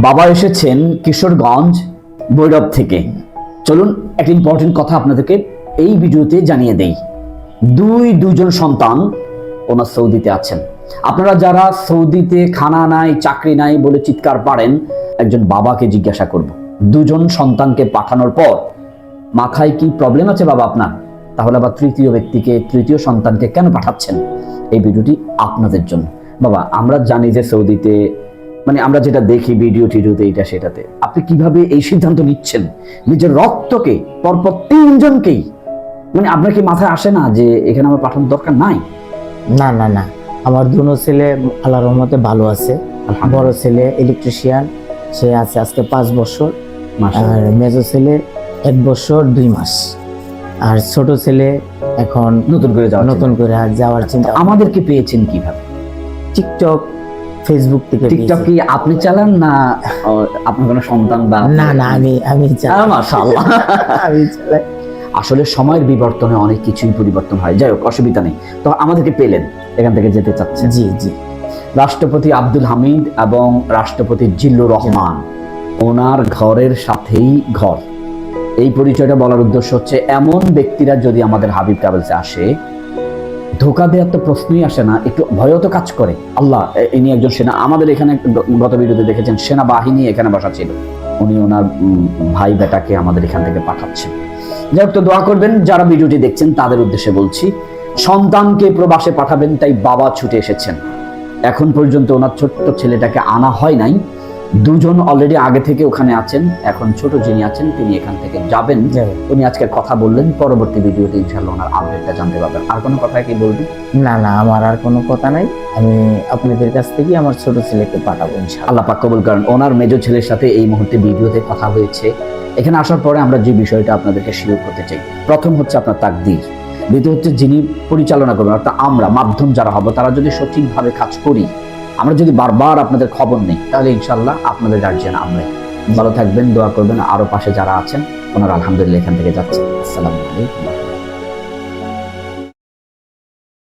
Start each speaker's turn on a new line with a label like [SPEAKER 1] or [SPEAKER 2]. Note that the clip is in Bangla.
[SPEAKER 1] বাবা এসেছেন কিশোরগঞ্জ ভৈরব থেকে। চলুন একটা ইম্পর্টেন্ট কথা আপনাদেরকে এই ভিডিওতে জানিয়ে দেই। দুজন সন্তান ওনার সৌদিতে আছেন। আপনারা যারা সৌদিতে খানা নাই, চাকরি নাই বলে চিৎকার পারেন, একজন বাবাকে জিজ্ঞাসা করব, দুজন সন্তানকে পাঠানোর পর মাথায় কি প্রবলেম আছে বাবা আপনার? তাহলে আবার তৃতীয় ব্যক্তিকে, তৃতীয় সন্তানকে কেন পাঠাচ্ছেন? এই ভিডিওটি আপনাদের জন্য। বাবা, আমরা জানি যে সৌদিতে আমরা যেটা দেখি ভিডিও টিডিওতে, এটা সেটাতে, আপনি কিভাবে এই সিদ্ধান্ত নিচ্ছেন নিজের রক্তকে পরপর তিনজনকেই? আপনার কি মাথায় আসে না যে এখানে আমার পাঠানোর দরকার নাই?
[SPEAKER 2] না না না, আমার দুনো ছেলে আল্লাহর রহমতে ভালো আছে। বড় ছেলে ইলেকট্রিশিয়ান, সে আছে আজকে 5 বছর। আর মেজো ছেলে 1 বছর 2 মাস। আর ছোট ছেলে এখন নতুন করে যাওয়ার চিন্তা।
[SPEAKER 1] আমাদেরকে পেয়েছেন কিভাবে?
[SPEAKER 2] টিকটক, ফেসবুক থেকে।
[SPEAKER 1] টিকটক কি আপনি চালান না আপনার কোনো সন্তান?
[SPEAKER 2] না না, আমি চালাই।
[SPEAKER 1] মাশাআল্লাহ,
[SPEAKER 2] আমি চালাই।
[SPEAKER 1] আসলে সময়ের বিবর্তনে অনেক কিছুই পরিবর্তন হয়। যাই হোক, অসুবিধা নেই। তো আমাদেরকে পেলেন, এখান থেকে যেতে চাচ্ছেন।
[SPEAKER 2] জি জি।
[SPEAKER 1] রাষ্ট্রপতি আব্দুল হামিদ এবং রাষ্ট্রপতি জিল্লুর রহমান, ওনার ঘরের সাথেই ঘর। এই পরিচয়টা বলার উদ্দেশ্য হচ্ছে, এমন ব্যক্তিরা যদি আমাদের হাবিব ট্রাভেলসে আসে, ধোকা দেওয়ার তো প্রশ্নই আসে না, একটু ভয়ও তো কাজ করে। আল্লাহ, ইনি একজন সেনা, আমাদের এখানে গত ভিডিওতে দেখেছেন সেনাবাহিনী এখানে বসা ছিল, উনি ওনার ভাই বেটাকে আমাদের এখান থেকে পাঠাচ্ছেন। যাই হোক, তো দোয়া করবেন যারা ভিডিওটি দেখছেন তাদের উদ্দেশ্যে বলছি, সন্তানকে প্রবাসে পাঠাবেন, তাই বাবা ছুটে এসেছেন। এখন পর্যন্ত ওনার ছোট্ট ছেলেটাকে আনা হয় নাই। দুজন অলরেডি আগে থেকে ওখানে আছেন, এখন ছোট যিনি আছেন তিনি এখান থেকে যাবেন। উনি আজকে কথা বললেন, পরবর্তী ভিডিওতে ইনশাআল্লাহ ওনার আপডেটটা জানতে পারবেন। আর কোনো কথা কি বলবেন?
[SPEAKER 2] না না, আমার আর কোনো কথা নাই। আমি আপনাদের কাছ থেকে আমার ছোট ছেলেকে পাঠাবো ইনশাআল্লাহ।
[SPEAKER 1] আল্লাহ পাক কবুল করেন। ওনার মেজো ছেলের সাথে এই মুহূর্তে ভিডিওতে কথা হয়েছে। এখানে আসার পরে আমরা যে বিষয়টা আপনাদেরকে শেয়ার করতে চাই, প্রথম হচ্ছে আপনার তাকদীর, দ্বিতীয় হচ্ছে যিনি পরিচালনা করবেন, অর্থাৎ আমরা মাধ্যম যারা হব, তারা যদি সঠিকভাবে কাজ করি, আমরা যদি বারবার আপনাদের খবর নেই, তাহলে ইনশাআল্লাহ আপনাদের গার্জিয়ান আমরাই। ভালো থাকবেন, দোয়া করবেন। আরো পাশে যারা আছেন ওনারা আলহামদুলিল্লাহ এখান থেকে যাচ্ছেন। আসসালামু আলাইকুম।